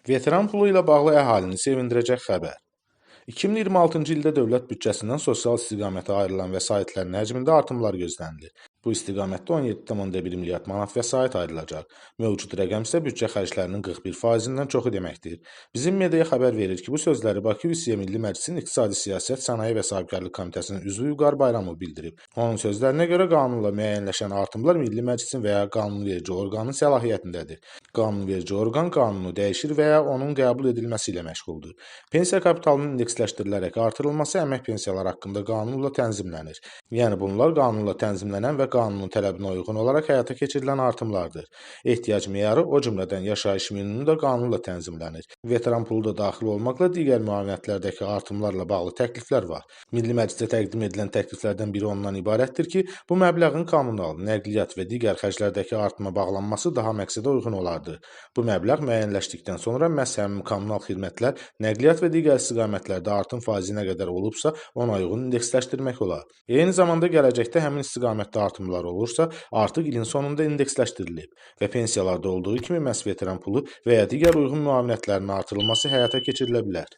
Veteran pulu ilə bağlı əhalini sevindirəcək xəbər. 2026-cı ildə dövlət büdcəsindən sosial istiqamətə ayrılan vəsaitlərin həcmində artımlar gözlənilir. Bu istiqamətdə 17,1 milyard manat vəsait ayrılacaq. Mövcud rəqəm isə büdcə xərclərinin 41%-dən çoxu deməkdir. Bizim mediaya xəbər verir ki, bu sözləri Bakı Üssiyə Milli Məclisin İqtisadi Siyasət, Sənaye və Sahibkarlıq Komitəsinin üzvü Vüqar Bayramov bildirib. Onun sözlərinə görə qanunla müəyyənləşən artımlar Milli Məclisin və ya qanunverici orqanın səlahiyyətindədir. Qanunverici orqan qanunu dəyişir və ya onun qəbul edilməsi ilə məşğuldur. Pensiya kapitalının indeksləşdirilərək artırılması əmək pensiyaları haqqında qanunla tənzimlənir. Yəni bunlar qanunla tənzimlənən və qanunun tələbinə uyğun olaraq həyata keçirilən artımlardır. Ehtiyac meyarı, o cümlədən yaşayış minimumu da qanunla tənzimlənir. Veteran pulu da daxil olmaqla digər müavinətlərdəki artımlarla bağlı təkliflər var. Milli Məclisə təqdim edilən təkliflərdən biri ondan ibarətdir ki, bu məbləğin kommunal, nəqliyyat və digər xərclərdəki artıma bağlanması daha məqsədə uyğun olardı. Bu məbləğ müəyyənləşdikdən sonra məhz həmin kommunal xidmətlər, nəqliyyat və digər istiqamətlərdə artım faizi nə qədər olubsa, ona uyğun indeksləşdirmək olar. Eyni zamanda gələcəkdə həmin istiqamətdə artımlar olursa, artıq ilin sonunda indeksləşdirilib və pensiyalarda olduğu kimi məhz veteran pulu və ya digər uyğun müavinətlərin artırılması həyata keçirilə bilər.